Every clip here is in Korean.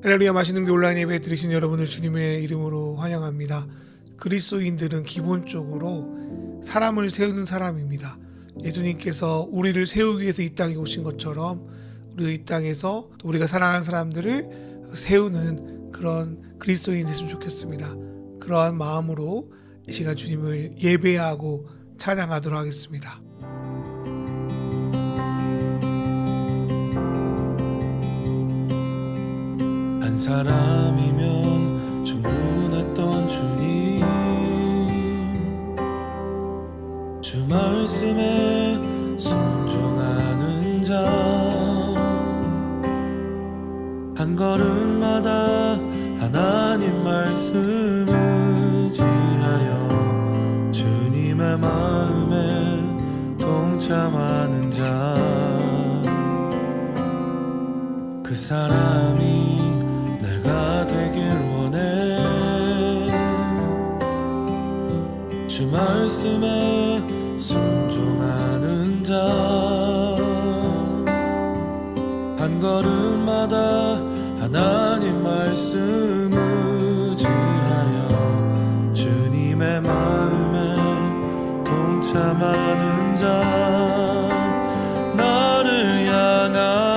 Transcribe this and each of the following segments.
할렐루야. 맛있는 교 온라인 예배 드리신 여러분을 주님의 이름으로 환영합니다. 그리스도인들은 기본적으로 사람을 세우는 사람입니다. 예수님께서 우리를 세우기 위해서 이 땅에 오신 것처럼 우리 이 땅에서 또 우리가 사랑하는 사람들을 세우는 그런 그리스도인이 됐으면 좋겠습니다. 그러한 마음으로 이 시간 주님을 예배하고 찬양하도록 하겠습니다. 한 사람이면 충분했던 주님, 주 말씀에 순종하는 자, 한 걸음마다 하나님 말씀 의지하여 주님의 마음에 동참하는 자, 그 사람이 내가 되길 원해. 주 말씀에 순종하는 자, 한 걸음마다 하나님 말씀 의지하여 주님의 마음에 동참하는 자, 나를 향한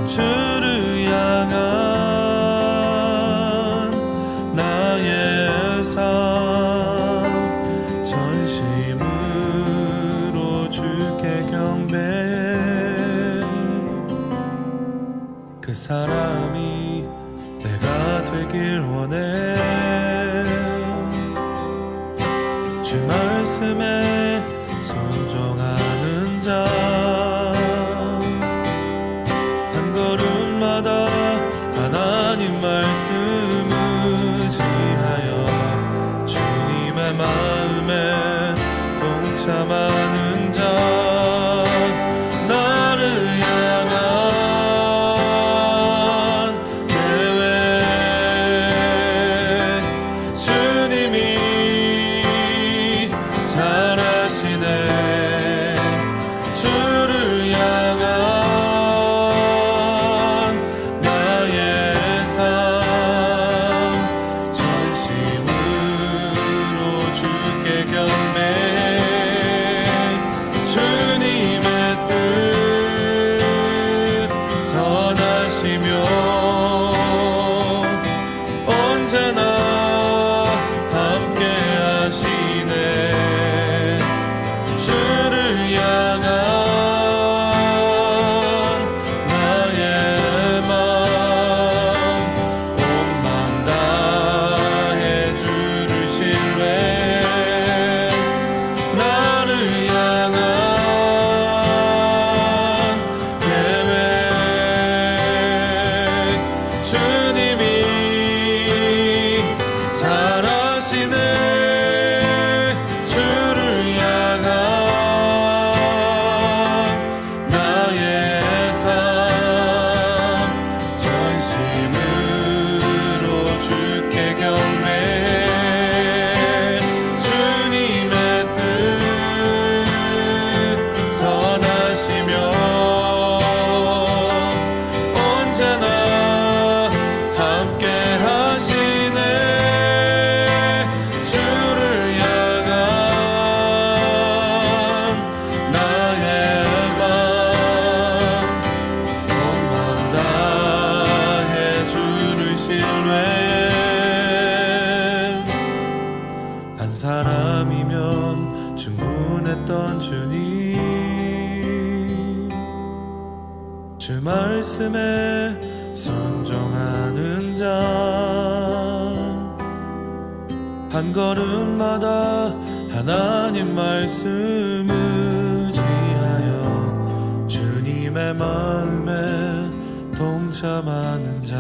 주를 향한 나의 삶, 전심으로 주께 경배해. 그 사람이 내가 되길 원해. 주 말씀에 순종하는 자, 하나님 말씀 의지하여 주님의 마음에 동참하는 자, 나를 향한 계획 주님이 잘 아시네. 주를 향한 한 사람이면 충분했던 주님, 주 말씀에 순종하는 자, 한 걸음마다 하나님 말씀 의지하여 주님의 마음에 동참하는 자.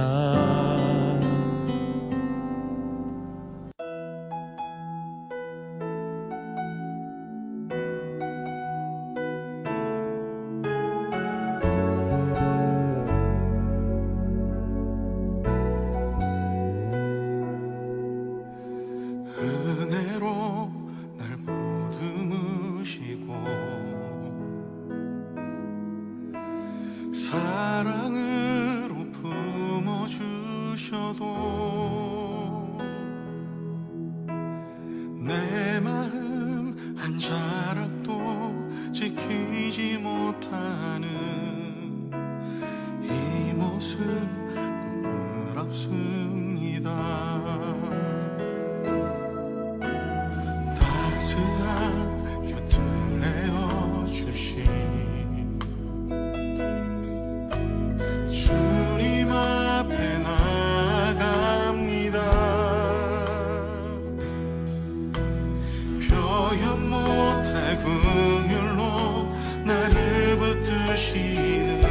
살 긍휼로 나를 붙드시는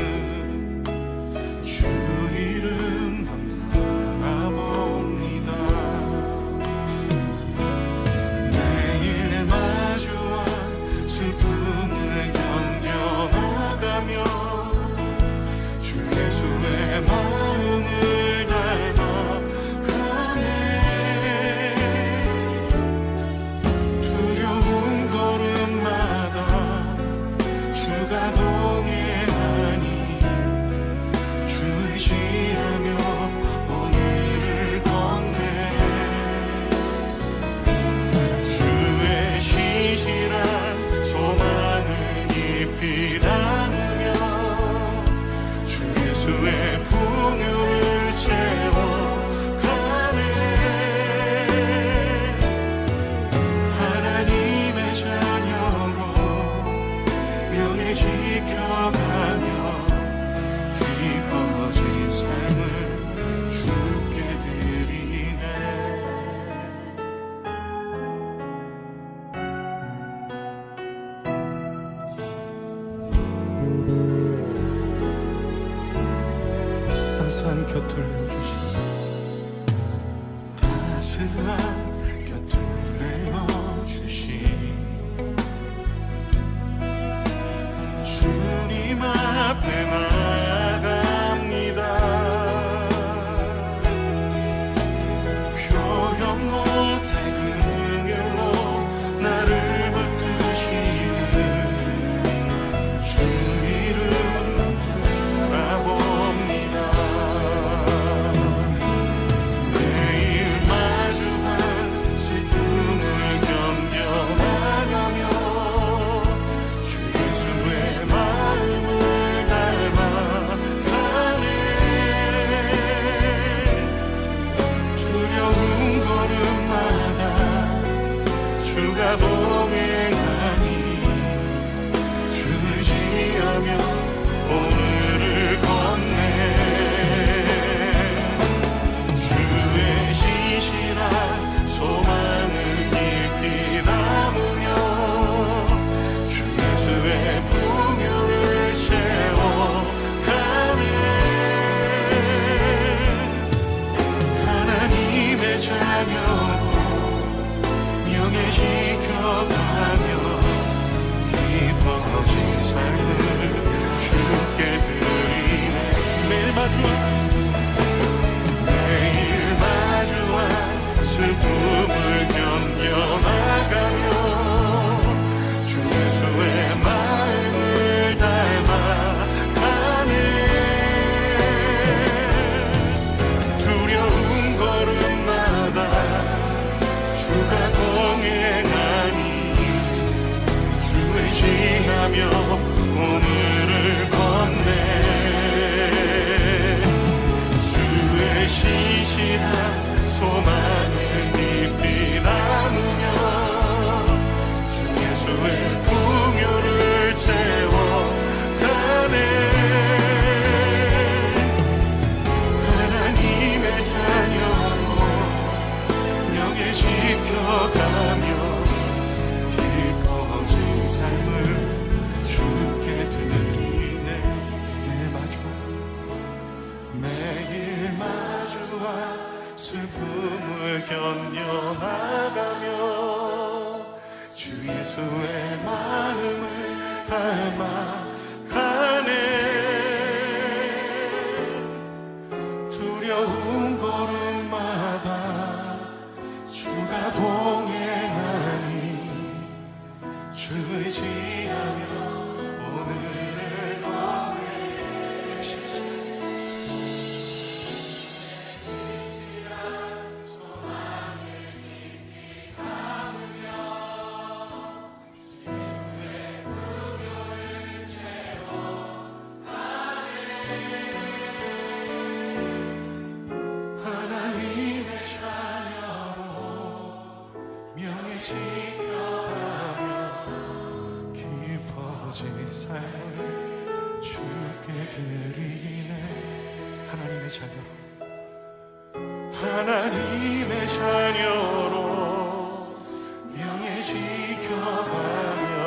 주 이름 바라봅니다. 매일 마주와 슬픔을 견뎌나가며 주 예수의 마음을 닮아가네. 두려운 걸음마다 주가 동행하니 주 의지하며 오늘을 걷네. 주의 시시한 소망을 깊이 담으며 주 예수의 풍요를 채워가네. 하나님의 자녀로 명예 지켜가며 깊어진 삶을 주께 드리네. 따스한 곁을 내어주시니 따스한 곁을 내어주시니 주님 앞에 나아갑니다. 표현 못할 긍휼로 나를 붙드시는 주 이름 바라봅니다. 매일 마주한 슬픔을 견뎌나가며 주 예수의 마음을 닮아가네. 두려운 걸음마다 주가 동행하니 주를 지으며 오늘을 걷네. 주의 신실한 소망을 깊이 담으며 주 예수의 풍요를 채워가네. 하나님의 자녀로 명예 지켜가며 깊어진 삶을 주께 드리네. 매일 마주한 슬픔을 견뎌나가며 주 예수의 마음을 닮아가네. 두려운 걸음마다 주가 동행하니 주 의지하며 오늘을 걷네. 주의 시시한 소망을 깊이 담으며 주 예수의 풍요를 채워가네. 하나님의 자녀로 명예 지켜가며 깊어진 삶을 주께 드리네. 매일 마주와 슬픔을 견뎌나가며 주 예수의 마음을 닮아가네. 두려운 걸음마다 주가 동행하니 주 의지하며 오늘을 걷네. 하나님의 자녀로 명예 지켜가며 깊어진 삶을 주께 드리네. 하나님의 자녀로 명예 지켜가며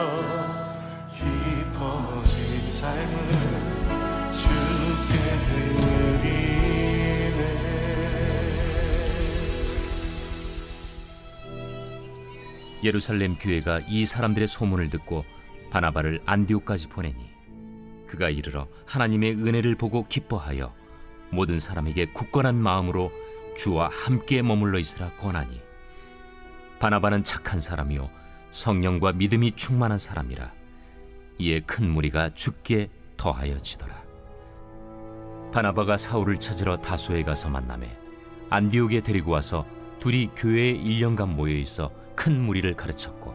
예루살렘 교회가 이 사람들의 소문을 듣고 바나바를 안디옥까지 보내니 그가 이르러 하나님의 은혜를 보고 기뻐하여 모든 사람에게 굳건한 마음으로 주와 함께 머물러 있으라 권하니 바나바는 착한 사람이요 성령과 믿음이 충만한 사람이라. 이에 큰 무리가 죽게 더하여지더라. 바나바가 사울을 찾으러 다소에 가서 만나매 안디옥에 데리고 와서 둘이 교회에 1년간 모여 있어 큰 무리를 가르쳤고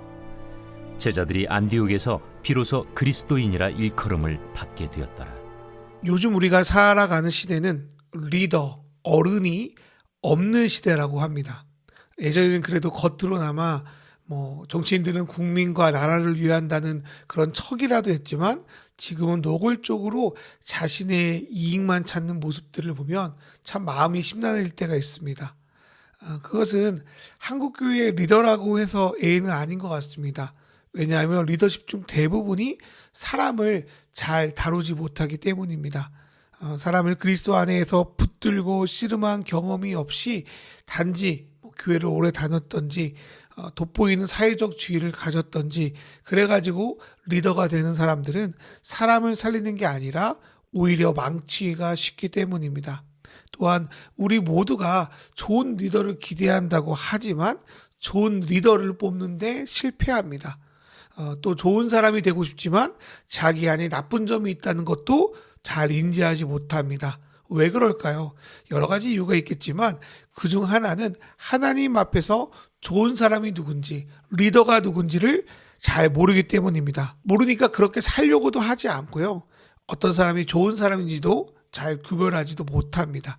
제자들이 안디옥에서 비로소 그리스도인이라 일컬음을 받게 되었더라. 요즘 우리가 살아가는 시대는 리더, 어른이 없는 시대라고 합니다. 예전에는 그래도 겉으로나마 정치인들은 국민과 나라를 위한다는 그런 척이라도 했지만 지금은 노골적으로 자신의 이익만 찾는 모습들을 보면 참 마음이 심란해질 때가 있습니다. 그것은 한국교회의 리더라고 해서 애는 아닌 것 같습니다. 왜냐하면 리더십 중 대부분이 사람을 잘 다루지 못하기 때문입니다. 사람을 그리스도 안에서 붙들고 씨름한 경험이 없이 단지 교회를 오래 다녔던지 돋보이는 사회적 지위를 가졌던지 그래가지고 리더가 되는 사람들은 사람을 살리는 게 아니라 오히려 망치기가 쉽기 때문입니다. 또한 우리 모두가 좋은 리더를 기대한다고 하지만 좋은 리더를 뽑는데 실패합니다. 또 좋은 사람이 되고 싶지만 자기 안에 나쁜 점이 있다는 것도 잘 인지하지 못합니다. 왜 그럴까요? 여러 가지 이유가 있겠지만 그중 하나는 하나님 앞에서 좋은 사람이 누군지, 리더가 누군지를 잘 모르기 때문입니다. 모르니까 그렇게 살려고도 하지 않고요. 어떤 사람이 좋은 사람인지도 잘 구별하지도 못합니다.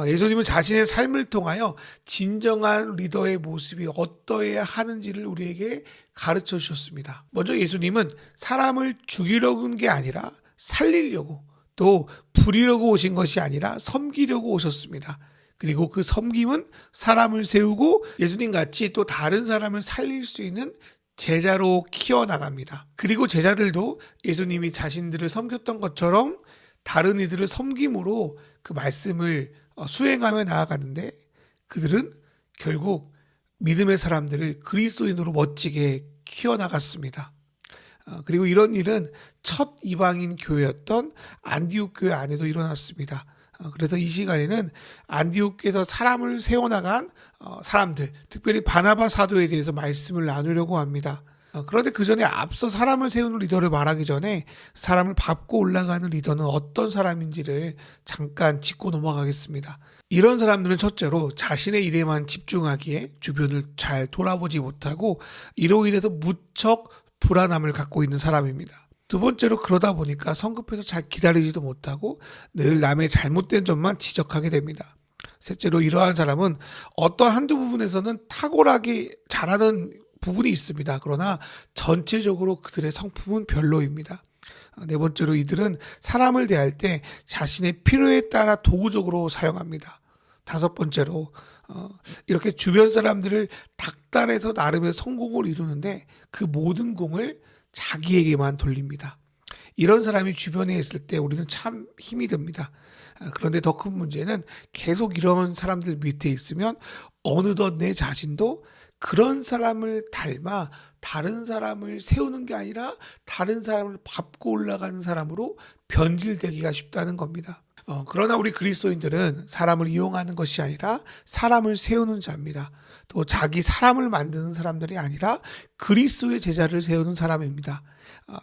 예수님은 자신의 삶을 통하여 진정한 리더의 모습이 어떠해야 하는지를 우리에게 가르쳐 주셨습니다. 먼저 예수님은 사람을 죽이려고 온 게 아니라 살리려고, 또 부리려고 오신 것이 아니라 섬기려고 오셨습니다. 그리고 그 섬김은 사람을 세우고 예수님 같이 또 다른 사람을 살릴 수 있는 제자로 키워나갑니다. 그리고 제자들도 예수님이 자신들을 섬겼던 것처럼 다른 이들을 섬김으로 그 말씀을 수행하며 나아가는데 그들은 결국 믿음의 사람들을 그리스도인으로 멋지게 키워나갔습니다. 그리고 이런 일은 첫 이방인 교회였던 안디옥 교회 안에도 일어났습니다. 그래서 이 시간에는 안디옥에서 사람을 세워나간 사람들, 특별히 바나바 사도에 대해서 말씀을 나누려고 합니다. 그런데 그 전에 앞서 사람을 세우는 리더를 말하기 전에 사람을 밟고 올라가는 리더는 어떤 사람인지를 잠깐 짚고 넘어가겠습니다. 이런 사람들은 첫째로 자신의 일에만 집중하기에 주변을 잘 돌아보지 못하고 이로 인해서 무척 불안함을 갖고 있는 사람입니다. 두 번째로 그러다 보니까 성급해서 잘 기다리지도 못하고 늘 남의 잘못된 점만 지적하게 됩니다. 셋째로 이러한 사람은 어떤 한두 부분에서는 탁월하게 잘하는 부분이 있습니다. 그러나 전체적으로 그들의 성품은 별로입니다. 네 번째로 이들은 사람을 대할 때 자신의 필요에 따라 도구적으로 사용합니다. 다섯 번째로 이렇게 주변 사람들을 닥달해서 나름의 성공을 이루는데 그 모든 공을 자기에게만 돌립니다. 이런 사람이 주변에 있을 때 우리는 참 힘이 듭니다. 그런데 더 큰 문제는 계속 이런 사람들 밑에 있으면 어느덧 내 자신도 그런 사람을 닮아 다른 사람을 세우는 게 아니라 다른 사람을 밟고 올라가는 사람으로 변질되기가 쉽다는 겁니다. 그러나 우리 그리스도인들은 사람을 이용하는 것이 아니라 사람을 세우는 자입니다. 또 자기 사람을 만드는 사람들이 아니라 그리스도의 제자를 세우는 사람입니다.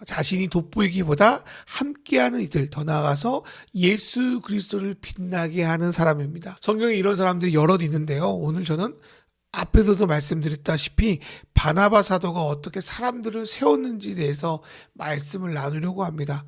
자신이 돋보이기보다 함께하는 이들, 더 나아가서 예수 그리스도를 빛나게 하는 사람입니다. 성경에 이런 사람들이 여럿 있는데요. 오늘 저는 앞에서도 말씀드렸다시피 바나바 사도가 어떻게 사람들을 세웠는지에 대해서 말씀을 나누려고 합니다.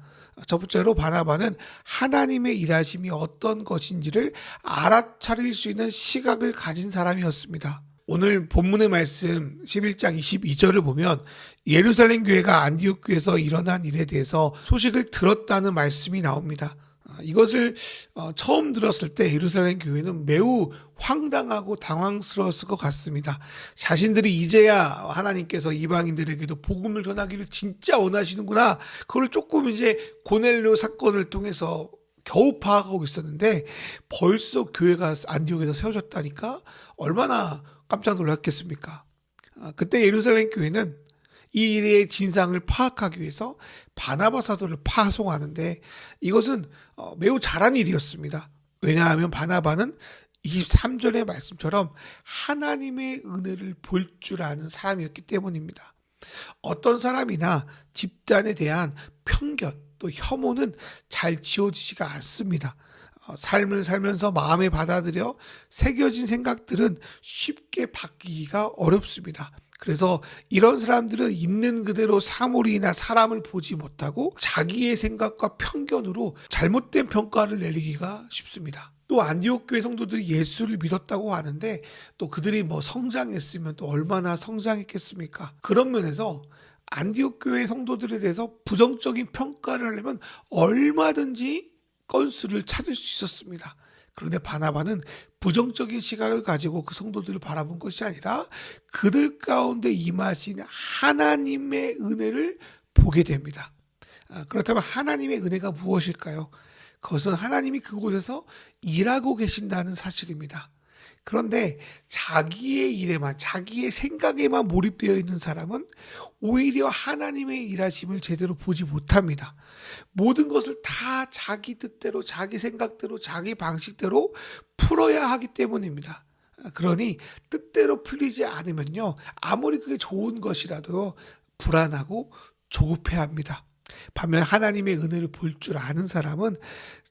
첫 번째로 바나바는 하나님의 일하심이 어떤 것인지를 알아차릴 수 있는 시각을 가진 사람이었습니다. 오늘 본문의 말씀 11장 22절을 보면 예루살렘 교회가 안디옥 교회에서 일어난 일에 대해서 소식을 들었다는 말씀이 나옵니다. 이것을 처음 들었을 때 예루살렘 교회는 매우 황당하고 당황스러웠을 것 같습니다. 자신들이 이제야 하나님께서 이방인들에게도 복음을 전하기를 진짜 원하시는구나. 그걸 조금 이제 고넬료 사건을 통해서 겨우 파악하고 있었는데 벌써 교회가 안디옥에서 세워졌다니까 얼마나 깜짝 놀랐겠습니까? 그때 예루살렘 교회는 이 일의 진상을 파악하기 위해서 바나바 사도를 파송하는데 이것은 매우 잘한 일이었습니다. 왜냐하면 바나바는 23절의 말씀처럼 하나님의 은혜를 볼 줄 아는 사람이었기 때문입니다. 어떤 사람이나 집단에 대한 편견 또 혐오는 잘 지워지지가 않습니다. 삶을 살면서 마음에 받아들여 새겨진 생각들은 쉽게 바뀌기가 어렵습니다. 그래서 이런 사람들은 있는 그대로 사물이나 사람을 보지 못하고 자기의 생각과 편견으로 잘못된 평가를 내리기가 쉽습니다. 또 안디옥 교회 성도들이 예수를 믿었다고 하는데 또 그들이 성장했으면 또 얼마나 성장했겠습니까? 그런 면에서 안디옥 교회 성도들에 대해서 부정적인 평가를 하려면 얼마든지 건수를 찾을 수 있었습니다. 그런데 바나바는 부정적인 시각을 가지고 그 성도들을 바라본 것이 아니라 그들 가운데 임하신 하나님의 은혜를 보게 됩니다. 그렇다면 하나님의 은혜가 무엇일까요? 그것은 하나님이 그곳에서 일하고 계신다는 사실입니다. 그런데 자기의 일에만, 자기의 생각에만 몰입되어 있는 사람은 오히려 하나님의 일하심을 제대로 보지 못합니다. 모든 것을 다 자기 뜻대로, 자기 생각대로, 자기 방식대로 풀어야 하기 때문입니다. 그러니 뜻대로 풀리지 않으면요, 아무리 그게 좋은 것이라도 불안하고 조급해합니다. 반면 하나님의 은혜를 볼 줄 아는 사람은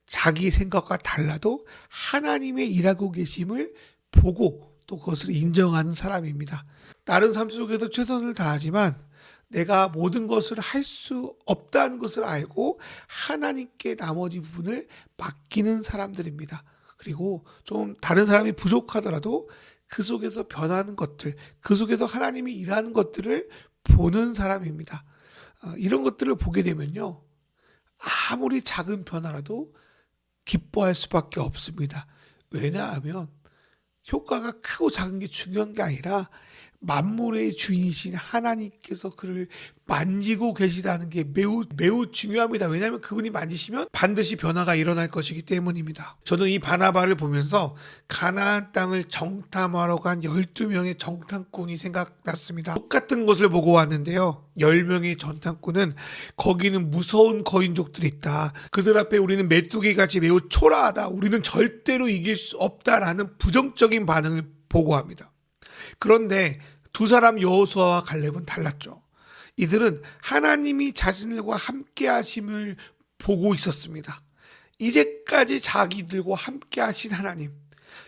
자기 생각과 달라도 하나님의 일하고 계심을 보고 또 그것을 인정하는 사람입니다. 다른 삶 속에서 최선을 다하지만 내가 모든 것을 할 수 없다는 것을 알고 하나님께 나머지 부분을 맡기는 사람들입니다. 그리고 좀 다른 사람이 부족하더라도 그 속에서 변하는 것들, 그 속에서 하나님이 일하는 것들을 보는 사람입니다. 이런 것들을 보게 되면요, 아무리 작은 변화라도 기뻐할 수밖에 없습니다. 왜냐하면 효과가 크고 작은 게 중요한 게 아니라 만물의 주인이신 하나님께서 그를 만지고 계시다는 게 매우 중요합니다. 왜냐하면 그분이 만지시면 반드시 변화가 일어날 것이기 때문입니다. 저는 이 바나바를 보면서 가나안 땅을 정탐하러 간 12명의 정탐꾼이 생각났습니다. 똑같은 것을 보고 왔는데요, 10명의 정탐꾼은 거기는 무서운 거인족들이 있다, 그들 앞에 우리는 메뚜기같이 매우 초라하다, 우리는 절대로 이길 수 없다라는 부정적인 반응을 보고합니다. 그런데 두 사람 여호수아와 갈렙은 달랐죠. 이들은 하나님이 자신들과 함께 하심을 보고 있었습니다. 이제까지 자기들과 함께 하신 하나님,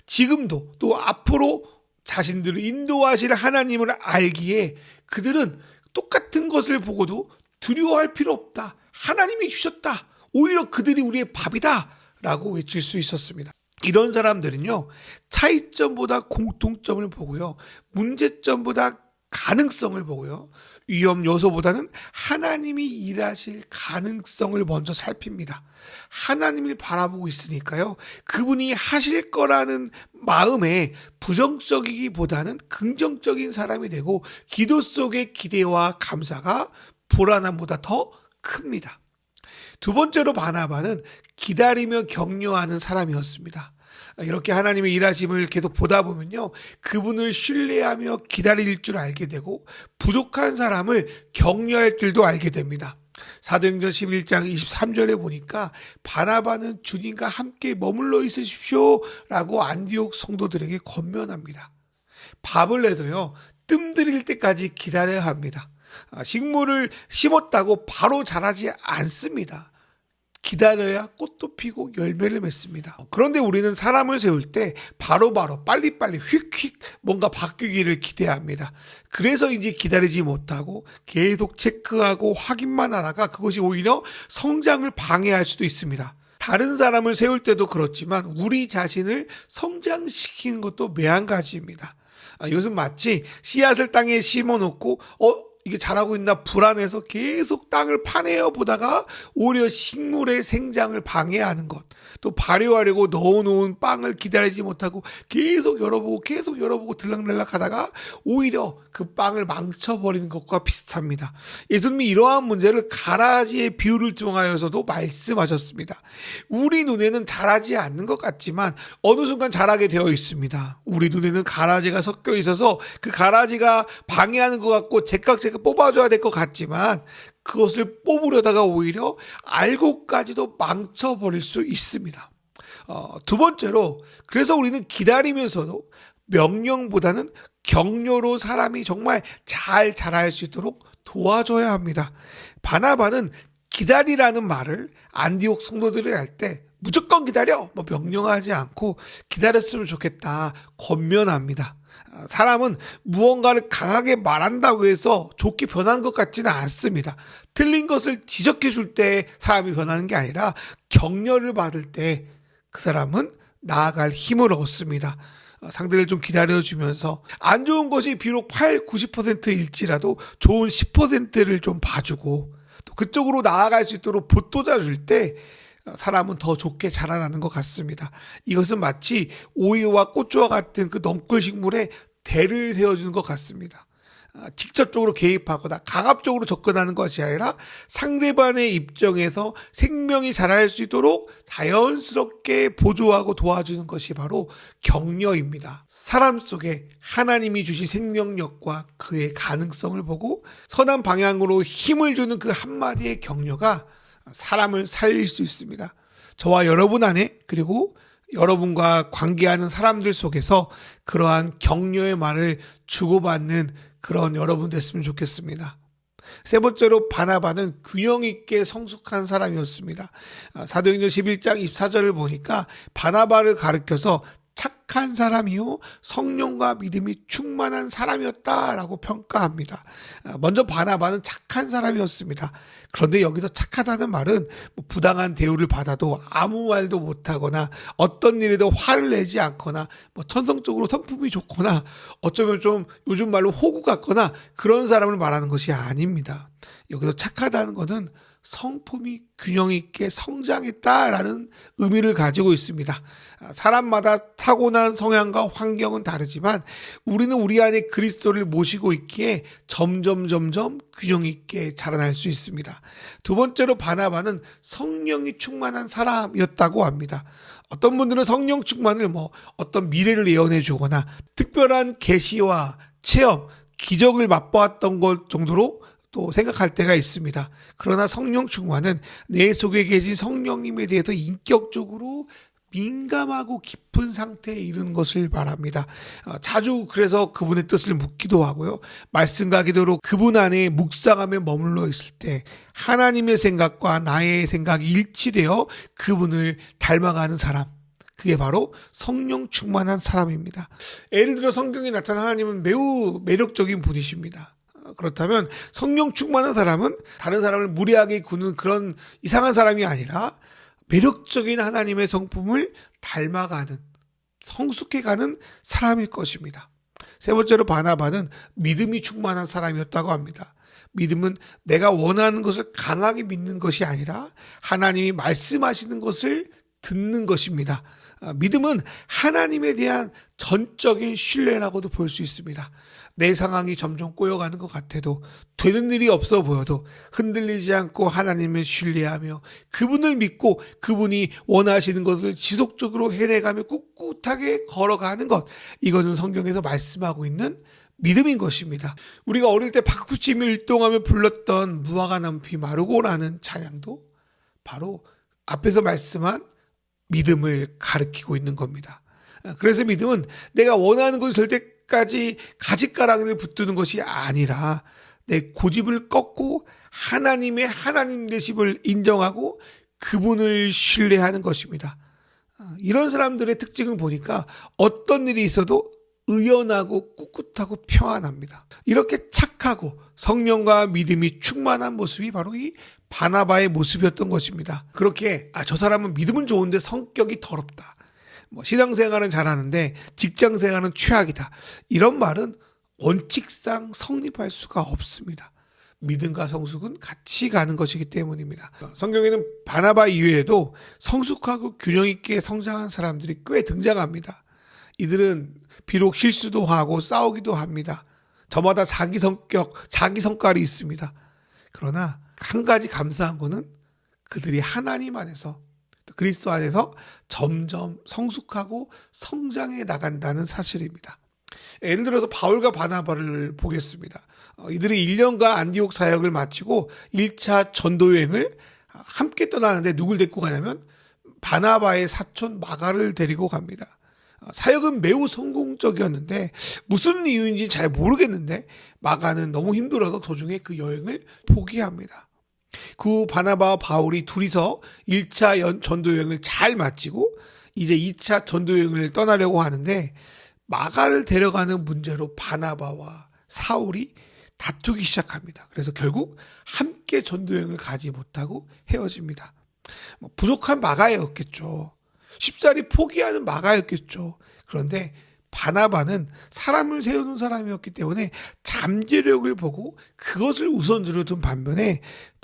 지금도 또 앞으로 자신들을 인도하실 하나님을 알기에 그들은 똑같은 것을 보고도 두려워할 필요 없다, 하나님이 주셨다, 오히려 그들이 우리의 밥이다 라고 외칠 수 있었습니다. 이런 사람들은요, 차이점보다 공통점을 보고요, 문제점보다 가능성을 보고요, 위험 요소보다는 하나님이 일하실 가능성을 먼저 살핍니다. 하나님을 바라보고 있으니까요, 그분이 하실 거라는 마음에 부정적이기보다는 긍정적인 사람이 되고 기도 속의 기대와 감사가 불안함보다 더 큽니다. 두 번째로 바나바는 기다리며 격려하는 사람이었습니다. 이렇게 하나님의 일하심을 계속 보다 보면요, 그분을 신뢰하며 기다릴 줄 알게 되고 부족한 사람을 격려할 줄도 알게 됩니다. 사도행전 11장 23절에 보니까 바나바는 주님과 함께 머물러 있으십시오 라고 안디옥 성도들에게 권면합니다. 밥을 내도요, 뜸들일 때까지 기다려야 합니다. 식물을 심었다고 바로 자라지 않습니다. 기다려야 꽃도 피고 열매를 맺습니다. 그런데 우리는 사람을 세울 때 바로바로 빨리빨리 휙휙 뭔가 바뀌기를 기대합니다. 그래서 이제 기다리지 못하고 계속 체크하고 확인만 하다가 그것이 오히려 성장을 방해할 수도 있습니다. 다른 사람을 세울 때도 그렇지만 우리 자신을 성장시키는 것도 매한가지입니다. 이것은 마치 씨앗을 땅에 심어놓고 이게 자라고 있나 불안해서 계속 땅을 파내어 보다가 오히려 식물의 생장을 방해하는 것, 또 발효하려고 넣어놓은 빵을 기다리지 못하고 계속 열어보고 들락날락 하다가 오히려 그 빵을 망쳐버리는 것과 비슷합니다. 예수님이 이러한 문제를 가라지의 비유를 통하여서도 말씀하셨습니다. 우리 눈에는 자라지 않는 것 같지만 어느 순간 자라게 되어 있습니다. 우리 눈에는 가라지가 섞여 있어서 그 가라지가 방해하는 것 같고 제깍제깍 뽑아줘야 될 것 같지만 그것을 뽑으려다가 오히려 알고까지도 망쳐버릴 수 있습니다. 두 번째로, 그래서 우리는 기다리면서도 명령보다는 격려로 사람이 정말 잘 자랄 수 있도록 도와줘야 합니다. 바나바는 기다리라는 말을 안디옥 성도들이 할 때 무조건 기다려! 명령하지 않고 기다렸으면 좋겠다 권면합니다. 사람은 무언가를 강하게 말한다고 해서 좋게 변한 것 같지는 않습니다. 틀린 것을 지적해 줄 때 사람이 변하는 게 아니라 격려를 받을 때 그 사람은 나아갈 힘을 얻습니다. 상대를 좀 기다려주면서 안 좋은 것이 비록 90%일지라도 좋은 10%를 좀 봐주고 또 그쪽으로 나아갈 수 있도록 보돋아 줄 때 사람은 더 좋게 자라나는 것 같습니다. 이것은 마치 오이와 고추와 같은 그 넝쿨 식물에 대를 세워주는 것 같습니다. 직접적으로 개입하거나 강압적으로 접근하는 것이 아니라 상대방의 입장에서 생명이 자랄 수 있도록 자연스럽게 보조하고 도와주는 것이 바로 격려입니다. 사람 속에 하나님이 주신 생명력과 그의 가능성을 보고 선한 방향으로 힘을 주는 그 한마디의 격려가 사람을 살릴 수 있습니다. 저와 여러분 안에, 그리고 여러분과 관계하는 사람들 속에서 그러한 격려의 말을 주고받는 그런 여러분 됐으면 좋겠습니다. 세 번째로, 바나바는 균형 있게 성숙한 사람이었습니다. 사도행전 11장 24절을 보니까 바나바를 가리켜서 착한 사람이요 성령과 믿음이 충만한 사람이었다라고 평가합니다. 먼저 바나바는 착한 사람이었습니다. 그런데 여기서 착하다는 말은 부당한 대우를 받아도 아무 말도 못하거나 어떤 일에도 화를 내지 않거나 천성적으로 성품이 좋거나 어쩌면 좀 요즘 말로 호구 같거나 그런 사람을 말하는 것이 아닙니다. 여기서 착하다는 것은 성품이 균형 있게 성장했다라는 의미를 가지고 있습니다. 사람마다 타고난 성향과 환경은 다르지만 우리는 우리 안에 그리스도를 모시고 있기에 점점 균형 있게 자라날 수 있습니다. 두 번째로, 바나바는 성령이 충만한 사람이었다고 합니다. 어떤 분들은 성령 충만을 어떤 미래를 예언해 주거나 특별한 계시와 체험, 기적을 맛보았던 것 정도로 또 생각할 때가 있습니다. 그러나 성령 충만은 내 속에 계신 성령님에 대해서 인격적으로 민감하고 깊은 상태에 이르는 것을 말합니다. 자주 그래서 그분의 뜻을 묻기도 하고요. 말씀과 기도로 그분 안에 묵상하며 머물러 있을 때 하나님의 생각과 나의 생각이 일치되어 그분을 닮아가는 사람, 그게 바로 성령 충만한 사람입니다. 예를 들어 성경에 나타난 하나님은 매우 매력적인 분이십니다. 그렇다면 성령 충만한 사람은 다른 사람을 무례하게 구는 그런 이상한 사람이 아니라 매력적인 하나님의 성품을 닮아가는, 성숙해가는 사람일 것입니다. 세 번째로, 바나바는 믿음이 충만한 사람이었다고 합니다. 믿음은 내가 원하는 것을 강하게 믿는 것이 아니라 하나님이 말씀하시는 것을 듣는 것입니다. 믿음은 하나님에 대한 전적인 신뢰라고도 볼 수 있습니다. 내 상황이 점점 꼬여가는 것 같아도, 되는 일이 없어 보여도 흔들리지 않고 하나님을 신뢰하며 그분을 믿고 그분이 원하시는 것을 지속적으로 해내가며 꿋꿋하게 걸어가는 것, 이것은 성경에서 말씀하고 있는 믿음인 것입니다. 우리가 어릴 때 박수치며 일동하며 불렀던 무화과 나무잎이 마르고라는 찬양도 바로 앞에서 말씀한 믿음을 가리키고 있는 겁니다. 그래서 믿음은 내가 원하는 것이 될 때까지 가지가랑이를 붙드는 것이 아니라 내 고집을 꺾고 하나님의 하나님 되심을 인정하고 그분을 신뢰하는 것입니다. 이런 사람들의 특징을 보니까 어떤 일이 있어도 의연하고 꿋꿋하고 평안합니다. 이렇게 착하고 성령과 믿음이 충만한 모습이 바로 이 바나바의 모습이었던 것입니다. 그렇게 저 사람은 믿음은 좋은데 성격이 더럽다, 신앙생활은 잘하는데 직장생활은 최악이다, 이런 말은 원칙상 성립할 수가 없습니다. 믿음과 성숙은 같이 가는 것이기 때문입니다. 성경에는 바나바 이외에도 성숙하고 균형 있게 성장한 사람들이 꽤 등장합니다. 이들은 비록 실수도 하고 싸우기도 합니다. 저마다 자기 성격, 자기 성깔이 있습니다. 그러나 한 가지 감사한 거는 그들이 하나님 안에서, 그리스도 안에서 점점 성숙하고 성장해 나간다는 사실입니다. 예를 들어서 바울과 바나바를 보겠습니다. 이들이 1년간 안디옥 사역을 마치고 1차 전도 여행을 함께 떠나는데 누굴 데리고 가냐면 바나바의 사촌 마가를 데리고 갑니다. 사역은 매우 성공적이었는데 무슨 이유인지 잘 모르겠는데 마가는 너무 힘들어서 도중에 그 여행을 포기합니다. 그 후 바나바와 바울이 둘이서 1차 전도 여행을 잘 마치고 이제 2차 전도 여행을 떠나려고 하는데 마가를 데려가는 문제로 바나바와 사울이 다투기 시작합니다. 그래서 결국 함께 전도 여행을 가지 못하고 헤어집니다. 부족한 마가였겠죠. 쉽사리 포기하는 마가였겠죠. 그런데 바나바는 사람을 세우는 사람이었기 때문에 잠재력을 보고 그것을 우선으로 둔 반면에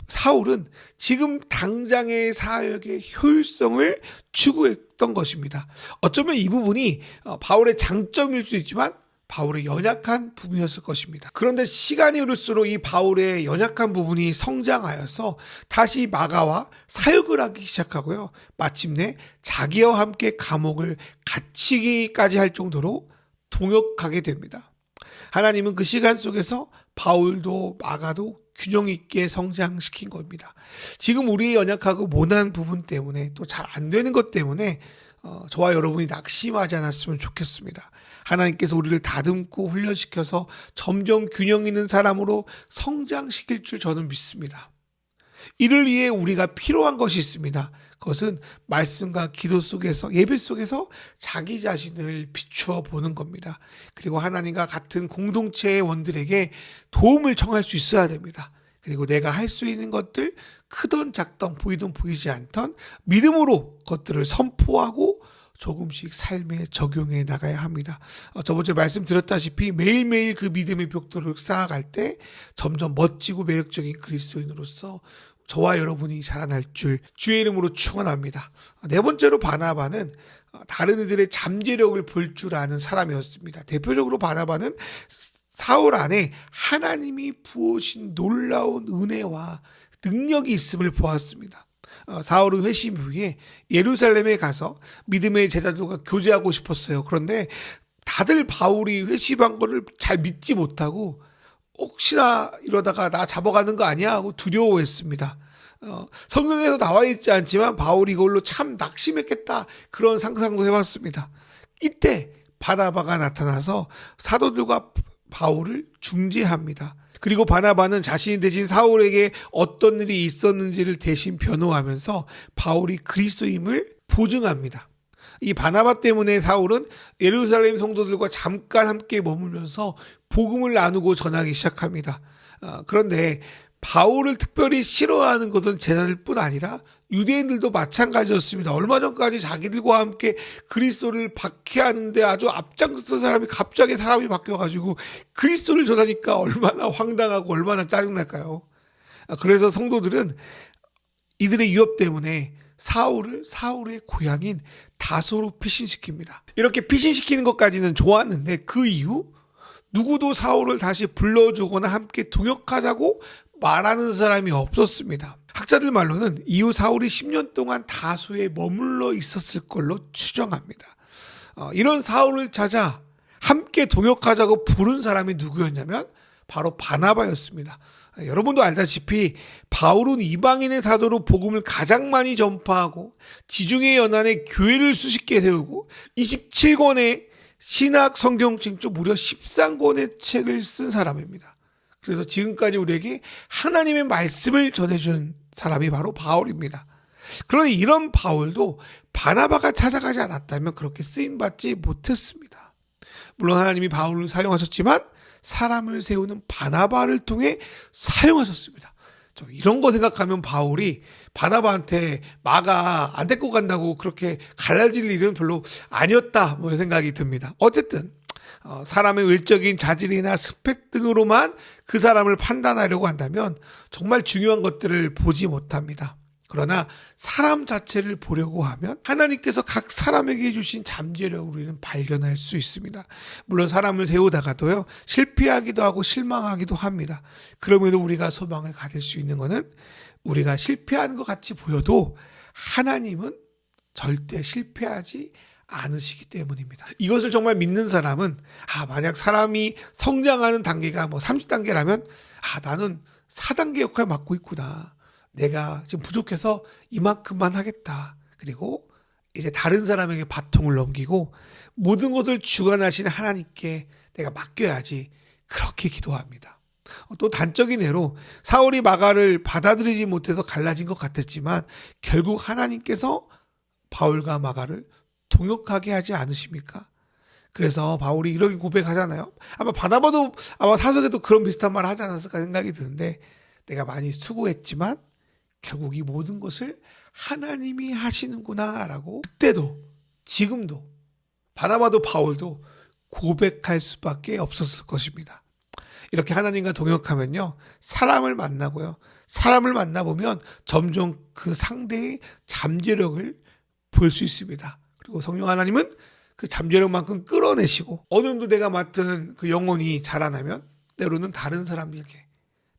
사울은 지금 당장의 사역의 효율성을 추구했던 것입니다. 어쩌면 이 부분이 바울의 장점일 수 있지만 바울의 연약한 부분이었을 것입니다. 그런데 시간이 흐를수록 이 바울의 연약한 부분이 성장하여서 다시 마가와 사역을 하기 시작하고요. 마침내 자기와 함께 감옥을 갇히기까지 할 정도로 동역하게 됩니다. 하나님은 그 시간 속에서 바울도 마가도 균형 있게 성장시킨 겁니다. 지금 우리의 연약하고 모난 부분 때문에 또 잘 안 되는 것 때문에 저와 여러분이 낙심하지 않았으면 좋겠습니다. 하나님께서 우리를 다듬고 훈련시켜서 점점 균형 있는 사람으로 성장시킬 줄 저는 믿습니다. 이를 위해 우리가 필요한 것이 있습니다. 그것은 말씀과 기도 속에서, 예배 속에서 자기 자신을 비추어 보는 겁니다. 그리고 하나님과 같은 공동체의 원들에게 도움을 청할 수 있어야 됩니다. 그리고 내가 할 수 있는 것들, 크던 작던 보이든 보이지 않던 믿음으로 그것들을 선포하고 조금씩 삶에 적용해 나가야 합니다. 저번주에 말씀드렸다시피 매일매일 그 믿음의 벽돌을 쌓아갈 때 점점 멋지고 매력적인 그리스도인으로서 저와 여러분이 자라날 줄 주의 이름으로 축원합니다. 네 번째로 바나바는 다른 이들의 잠재력을 볼 줄 아는 사람이었습니다. 대표적으로 바나바는 사울 안에 하나님이 부으신 놀라운 은혜와 능력이 있음을 보았습니다. 사울은 회심 후에 예루살렘에 가서 믿음의 제자들과 교제하고 싶었어요. 그런데 다들 바울이 회심한 거를 잘 믿지 못하고 혹시나 이러다가 나 잡아가는 거 아니야 하고 두려워했습니다. 성경에도 나와 있지 않지만 바울이 이걸로 참 낙심했겠다 그런 상상도 해봤습니다. 이때 바나바가 나타나서 사도들과 바울을 중재합니다. 그리고 바나바는 자신이 대신 사울에게 어떤 일이 있었는지를 대신 변호하면서 바울이 그리스도임을 보증합니다. 이 바나바 때문에 사울은 예루살렘 성도들과 잠깐 함께 머물면서 복음을 나누고 전하기 시작합니다. 그런데 바울을 특별히 싫어하는 것은 제자들뿐 아니라 유대인들도 마찬가지였습니다. 얼마 전까지 자기들과 함께 그리스도를 박해하는데 아주 앞장섰던 사람이 갑자기 사람이 바뀌어가지고 그리스도를 전하니까 얼마나 황당하고 얼마나 짜증날까요? 그래서 성도들은 이들의 위협 때문에 사울을 사울의 고향인 다소로 피신시킵니다. 이렇게 피신시키는 것까지는 좋았는데 그 이후 누구도 사울을 다시 불러주거나 함께 동역하자고 말하는 사람이 없었습니다. 학자들 말로는 이후 사울이 10년 동안 다소에 머물러 있었을 걸로 추정합니다. 이런 사울을 찾아 함께 동역하자고 부른 사람이 누구였냐면 바로 바나바였습니다. 여러분도 알다시피 바울은 이방인의 사도로 복음을 가장 많이 전파하고 지중해 연안에 교회를 수십 개 세우고 27권의 신학 성경책 중 무려 13권의 책을 쓴 사람입니다. 그래서 지금까지 우리에게 하나님의 말씀을 전해주는 사람이 바로 바울입니다. 그런데 이런 바울도 바나바가 찾아가지 않았다면 그렇게 쓰임받지 못했습니다. 물론 하나님이 바울을 사용하셨지만 사람을 세우는 바나바를 통해 사용하셨습니다. 이런 거 생각하면 바울이 바나바한테 마가 안 데리고 간다고 그렇게 갈라질 일은 별로 아니었다 뭐 이런 생각이 듭니다. 어쨌든 사람의 외적인 자질이나 스펙 등으로만 그 사람을 판단하려고 한다면 정말 중요한 것들을 보지 못합니다. 그러나 사람 자체를 보려고 하면 하나님께서 각 사람에게 주신 잠재력을 우리는 발견할 수 있습니다. 물론 사람을 세우다가도요, 실패하기도 하고 실망하기도 합니다. 그럼에도 우리가 소망을 가질 수 있는 것은 우리가 실패하는 것 같이 보여도 하나님은 절대 실패하지 않으시기 때문입니다. 이것을 정말 믿는 사람은 만약 사람이 성장하는 단계가 30단계라면 나는 4단계 역할을 맡고 있구나. 내가 지금 부족해서 이만큼만 하겠다. 그리고 이제 다른 사람에게 바통을 넘기고 모든 것을 주관하시는 하나님께 내가 맡겨야지. 그렇게 기도합니다. 또 단적인 예로 사울이 마가를 받아들이지 못해서 갈라진 것 같았지만 결국 하나님께서 바울과 마가를 동역하게 하지 않으십니까? 그래서 바울이 이렇게 고백하잖아요. 아마 바나바도 아마 사석에도 그런 비슷한 말을 하지 않았을까 생각이 드는데, 내가 많이 수고했지만 결국 이 모든 것을 하나님이 하시는구나 라고 그때도 지금도 바나바도 바울도 고백할 수밖에 없었을 것입니다. 이렇게 하나님과 동역하면요, 사람을 만나고요, 사람을 만나보면 점점 그 상대의 잠재력을 볼 수 있습니다. 그리고 성령 하나님은 그 잠재력만큼 끌어내시고 어느 정도 내가 맡은 그 영혼이 자라나면 때로는 다른 사람들에게,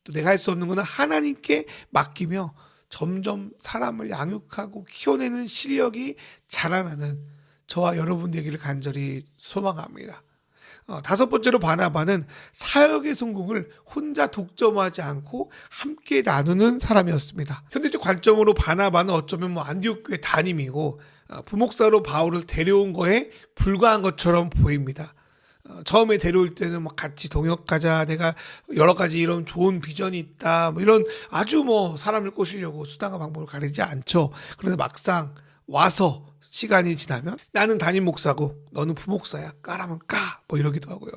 또 내가 할 수 없는 것은 하나님께 맡기며 점점 사람을 양육하고 키워내는 실력이 자라나는 저와 여러분 되기를 간절히 소망합니다. 5번째로 바나바는 사역의 성공을 혼자 독점하지 않고 함께 나누는 사람이었습니다. 현대적 관점으로 바나바는 어쩌면 안디옥 교회 담임이고 부목사로 바울을 데려온 거에 불과한 것처럼 보입니다. 처음에 데려올 때는 같이 동역하자, 내가 여러 가지 이런 좋은 비전이 있다, 이런 아주 사람을 꼬시려고 수단과 방법을 가리지 않죠. 그런데 막상 와서 시간이 지나면 나는 담임 목사고 너는 부목사야, 까라면 까, 이러기도 하고요.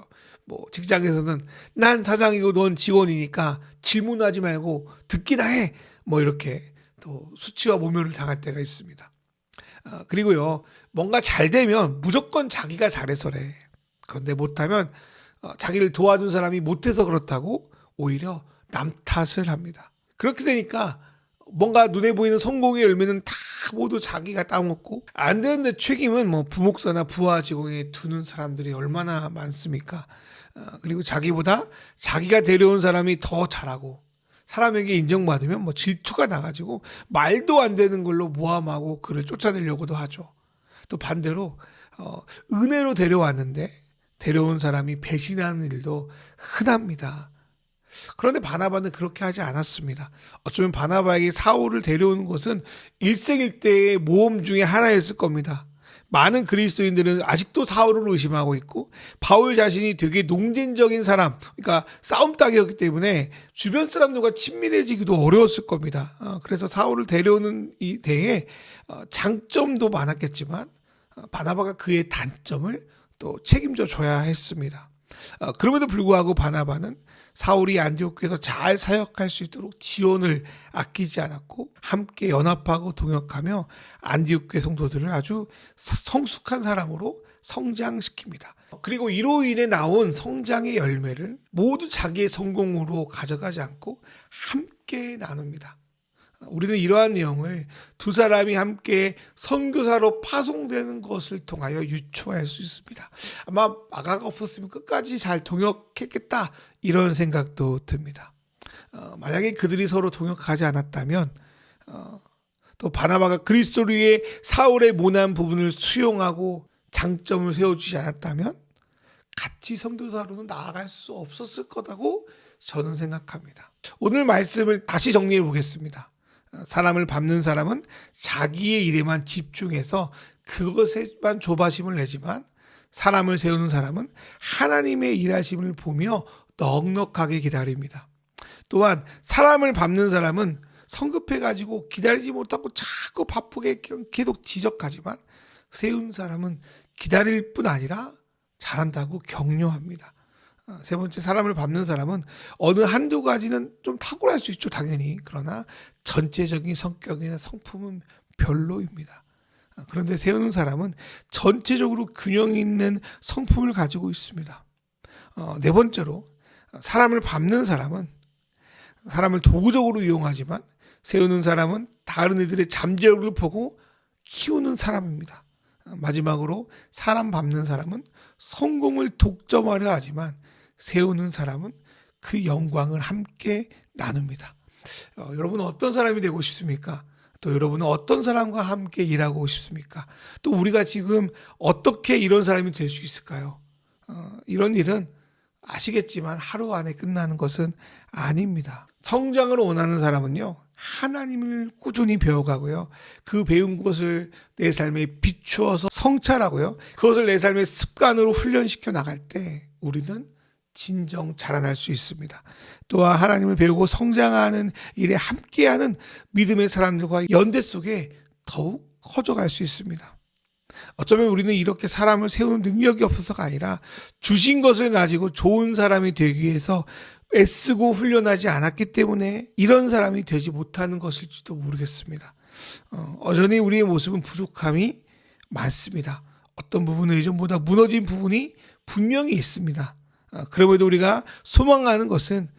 직장에서는 난 사장이고 넌 직원이니까 질문하지 말고 듣기나 해, 이렇게 또 수치와 모멸을 당할 때가 있습니다. 그리고요, 뭔가 잘 되면 무조건 자기가 잘해서래. 그런데 못하면 자기를 도와준 사람이 못해서 그렇다고 오히려 남 탓을 합니다. 그렇게 되니까 뭔가 눈에 보이는 성공의 열매는 다 모두 자기가 따먹고, 안 되는데 책임은 부목사나 부하 직원에 두는 사람들이 얼마나 많습니까? 그리고 자기보다 자기가 데려온 사람이 더 잘하고 사람에게 인정받으면 질투가 나가지고 말도 안 되는 걸로 모함하고 그를 쫓아내려고도 하죠. 또 반대로 은혜로 데려왔는데 데려온 사람이 배신하는 일도 흔합니다. 그런데 바나바는 그렇게 하지 않았습니다. 어쩌면 바나바에게 사울을 데려오는 것은 일생일대의 모험 중에 하나였을 겁니다. 많은 그리스도인들은 아직도 사울을 의심하고 있고 바울 자신이 되게 농진적인 사람, 그러니까 싸움닭이었기 때문에 주변 사람들과 친밀해지기도 어려웠을 겁니다. 그래서 사울을 데려오는 이 대에 장점도 많았겠지만 바나바가 그의 단점을 또 책임져 줘야 했습니다. 그럼에도 불구하고 바나바는 사울이 안디옥에서 잘 사역할 수 있도록 지원을 아끼지 않았고 함께 연합하고 동역하며 안디옥 성도들을 아주 성숙한 사람으로 성장시킵니다. 그리고 이로 인해 나온 성장의 열매를 모두 자기의 성공으로 가져가지 않고 함께 나눕니다. 우리는 이러한 내용을 두 사람이 함께 선교사로 파송되는 것을 통하여 유추할 수 있습니다. 아마 마가가 없었으면 끝까지 잘 동역했겠다, 이런 생각도 듭니다. 만약에 그들이 서로 동역하지 않았다면 또 바나바가 그리스도를 위해 사울의 모난 부분을 수용하고 장점을 세워주지 않았다면 같이 선교사로는 나아갈 수 없었을 거라고 저는 생각합니다. 오늘 말씀을 다시 정리해 보겠습니다. 사람을 밟는 사람은 자기의 일에만 집중해서 그것에만 조바심을 내지만, 사람을 세우는 사람은 하나님의 일하심을 보며 넉넉하게 기다립니다. 또한 사람을 밟는 사람은 성급해가지고 기다리지 못하고 자꾸 바쁘게 계속 지적하지만, 세운 사람은 기다릴 뿐 아니라 잘한다고 격려합니다. 세 번째, 사람을 밟는 사람은 어느 한두 가지는 좀 탁월할 수 있죠, 당연히. 그러나 전체적인 성격이나 성품은 별로입니다. 그런데 세우는 사람은 전체적으로 균형 있는 성품을 가지고 있습니다. 네 번째로, 사람을 밟는 사람은 사람을 도구적으로 이용하지만 세우는 사람은 다른 이들의 잠재력을 보고 키우는 사람입니다. 마지막으로, 사람 밟는 사람은 성공을 독점하려 하지만 세우는 사람은 그 영광을 함께 나눕니다. 여러분은 어떤 사람이 되고 싶습니까? 또 여러분은 어떤 사람과 함께 일하고 싶습니까? 또 우리가 지금 어떻게 이런 사람이 될 수 있을까요? 이런 일은 아시겠지만 하루 안에 끝나는 것은 아닙니다. 성장을 원하는 사람은요, 하나님을 꾸준히 배워가고요, 그 배운 것을 내 삶에 비추어서 성찰하고요, 그것을 내 삶의 습관으로 훈련시켜 나갈 때 우리는 진정 자라날 수 있습니다. 또한 하나님을 배우고 성장하는 일에 함께하는 믿음의 사람들과 연대 속에 더욱 커져갈 수 있습니다. 어쩌면 우리는 이렇게 사람을 세우는 능력이 없어서가 아니라 주신 것을 가지고 좋은 사람이 되기 위해서 애쓰고 훈련하지 않았기 때문에 이런 사람이 되지 못하는 것일지도 모르겠습니다. 여전히 우리의 모습은 부족함이 많습니다. 어떤 부분은 예전보다 무너진 부분이 분명히 있습니다. 그럼에도 우리가 소망하는 것은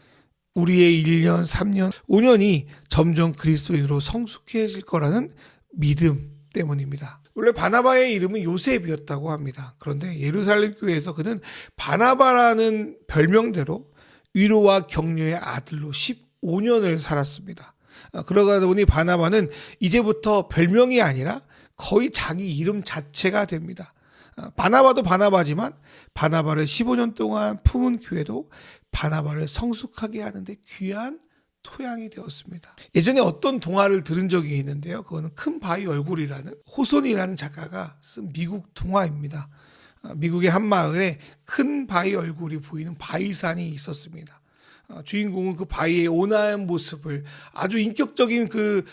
우리의 1년, 3년, 5년이 점점 그리스도인으로 성숙해질 거라는 믿음 때문입니다. 원래 바나바의 이름은 요셉이었다고 합니다. 그런데 예루살렘 교회에서 그는 바나바라는 별명대로 위로와 격려의 아들로 15년을 살았습니다. 그러다 보니 바나바는 이제부터 별명이 아니라 거의 자기 이름 자체가 됩니다. 바나바도 바나바지만 바나바를 15년 동안 품은 교회도 바나바를 성숙하게 하는데 귀한 토양이 되었습니다. 예전에 어떤 동화를 들은 적이 있는데요. 그거는 큰 바위 얼굴이라는 호손이라는 작가가 쓴 미국 동화입니다. 미국의 한 마을에 큰 바위 얼굴이 보이는 바위산이 있었습니다. 주인공은 그 바위의 온화한 모습을, 아주 인격적인 그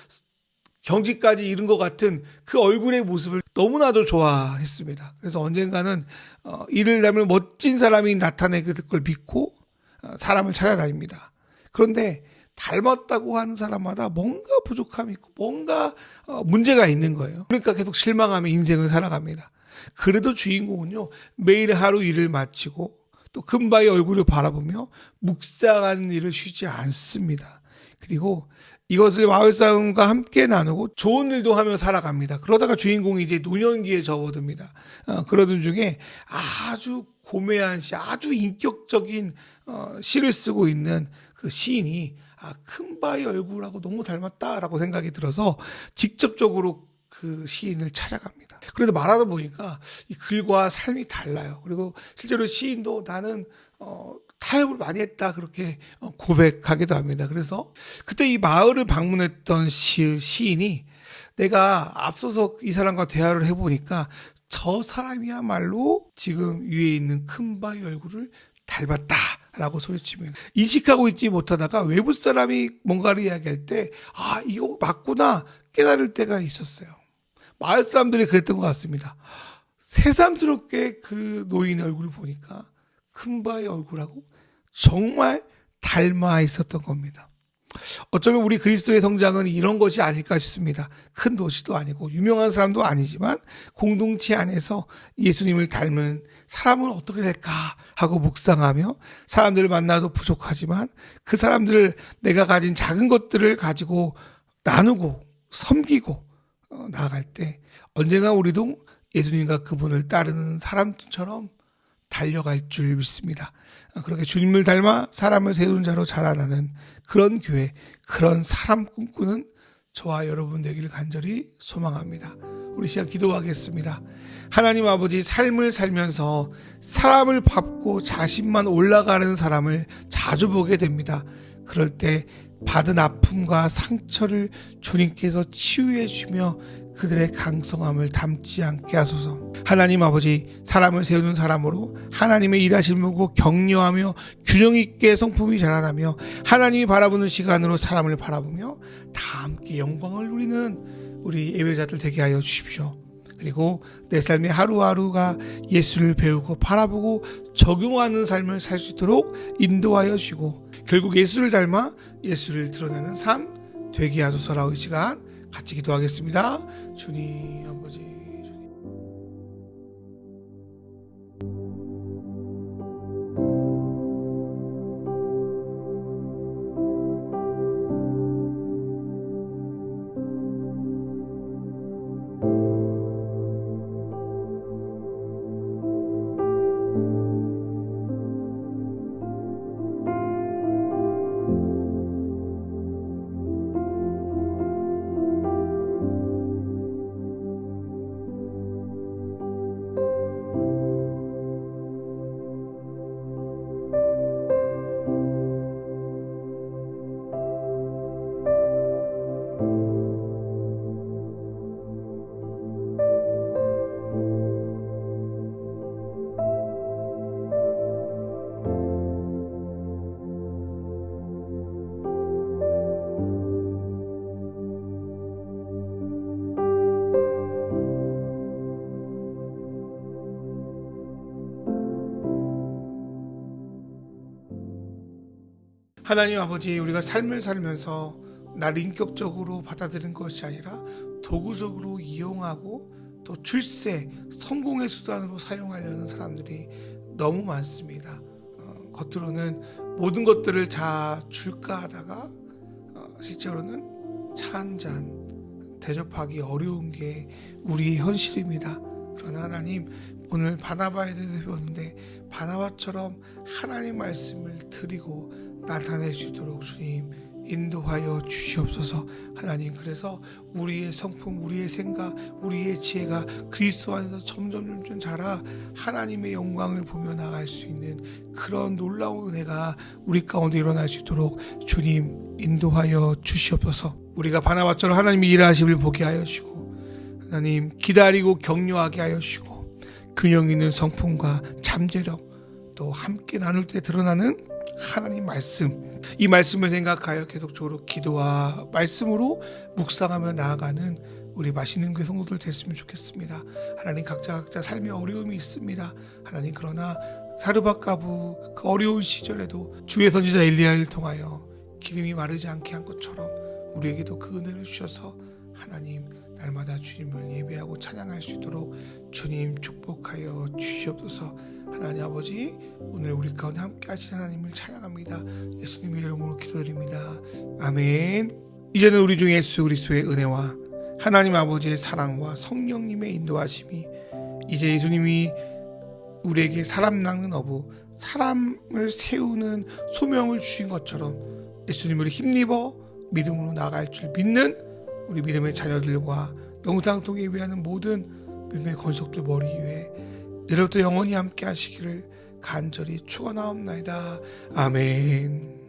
경지까지 이른 것 같은 그 얼굴의 모습을 너무나도 좋아했습니다. 그래서 언젠가는 이를 닮은 멋진 사람이 나타내는 걸 믿고 사람을 찾아다닙니다. 그런데 닮았다고 하는 사람마다 뭔가 부족함이 있고 뭔가 문제가 있는 거예요. 그러니까 계속 실망하며 인생을 살아갑니다. 그래도 주인공은요, 매일 하루 일을 마치고 또 금바위 얼굴을 바라보며 묵상하는 일을 쉬지 않습니다. 그리고 이것을 마을 사람과 함께 나누고 좋은 일도 하며 살아갑니다. 그러다가 주인공이 이제 노년기에 접어듭니다. 그러던 중에 아주 고매한 시, 아주 인격적인 시를 쓰고 있는 그 시인이 큰바위 얼굴하고 너무 닮았다라고 생각이 들어서 직접적으로 그 시인을 찾아갑니다. 그래도 말하다 보니까 이 글과 삶이 달라요. 그리고 실제로 시인도 나는 타협을 많이 했다 그렇게 고백하기도 합니다. 그래서 그때 이 마을을 방문했던 시인이 내가 앞서서 이 사람과 대화를 해보니까 저 사람이야말로 지금 위에 있는 큰바위 얼굴을 닮았다라고 소리치면 인식하고 있지 못하다가 외부 사람이 뭔가를 이야기할 때 이거 맞구나 깨달을 때가 있었어요. 마을 사람들이 그랬던 것 같습니다. 새삼스럽게 그 노인의 얼굴을 보니까 큰바위 얼굴하고 정말 닮아 있었던 겁니다. 어쩌면 우리 그리스도의 성장은 이런 것이 아닐까 싶습니다. 큰 도시도 아니고 유명한 사람도 아니지만 공동체 안에서 예수님을 닮은 사람은 어떻게 될까 하고 묵상하며 사람들을 만나도 부족하지만 그 사람들을 내가 가진 작은 것들을 가지고 나누고 섬기고 나아갈 때 언젠가 우리도 예수님과 그분을 따르는 사람처럼 달려갈 줄 믿습니다. 그렇게 주님을 닮아 사람을 세우는 자로 자라나는 그런 교회, 그런 사람 꿈꾸는 저와 여러분 되기를 간절히 소망합니다. 우리 시간 기도하겠습니다. 하나님 아버지, 삶을 살면서 사람을 밟고 자신만 올라가는 사람을 자주 보게 됩니다. 그럴 때 받은 아픔과 상처를 주님께서 치유해 주며 그들의 강성함을 담지 않게 하소서. 하나님 아버지, 사람을 세우는 사람으로 하나님의 일하심을 보고 격려하며 균형 있게 성품이 자라나며 하나님이 바라보는 시간으로 사람을 바라보며 다 함께 영광을 누리는 우리 예배자들 되게 하여 주십시오. 그리고 내 삶의 하루하루가 예수를 배우고 바라보고 적용하는 삶을 살 수 있도록 인도하여 주시고 결국 예수를 닮아 예수를 드러내는 삶 되게 하소서라고 이 시간 같이 기도하겠습니다. 주님 아버지, 하나님 아버지, 우리가 삶을 살면서 나를 인격적으로 받아들인 것이 아니라 도구적으로 이용하고 또 출세, 성공의 수단으로 사용하려는 사람들이 너무 많습니다. 겉으로는 모든 것들을 다 줄까 하다가 실제로는 차 한 잔 대접하기 어려운 게 우리의 현실입니다. 그러나 하나님, 오늘 바나바에 대해서 배웠는데 바나바처럼 하나님 말씀을 드리고 나타낼 수 있도록 주님 인도하여 주시옵소서. 하나님, 그래서 우리의 성품, 우리의 생각, 우리의 지혜가 그리스도 안에서 점점 자라 하나님의 영광을 보며 나갈 수 있는 그런 놀라운 은혜가 우리 가운데 일어날 수 있도록 주님 인도하여 주시옵소서. 우리가 바나바처럼 하나님이 일하심을 보게 하여 주시고, 하나님 기다리고 격려하게 하여 주시고, 균형 있는 성품과 잠재력, 또 함께 나눌 때 드러나는 하나님 말씀, 이 말씀을 생각하여 계속적으로 기도와 말씀으로 묵상하며 나아가는 우리 맛있는 그 성도들 됐으면 좋겠습니다. 하나님, 각자 삶에 어려움이 있습니다. 하나님, 그러나 사르밧가부 그 어려운 시절에도 주의 선지자 엘리야를 통하여 기름이 마르지 않게 한 것처럼 우리에게도 그 은혜를 주셔서 하나님 날마다 주님을 예배하고 찬양할 수 있도록 주님 축복하여 주시옵소서. 하나님 아버지, 오늘 우리 가운데 함께 하신 하나님을 찬양합니다. 예수님의 이름으로 기도드립니다. 아멘. 이제는 우리 중 예수 그리스도의 은혜와 하나님 아버지의 사랑과 성령님의 인도하심이, 이제 예수님이 우리에게 사람 낚는 어부, 사람을 세우는 소명을 주신 것처럼 예수님을 힘입어 믿음으로 나아갈 줄 믿는 우리 믿음의 자녀들과 영상통에 예배하는 모든 믿음의 건속들 머리 위에 내일부터 영원히 함께 하시기를 간절히 축원하옵나이다. 아멘.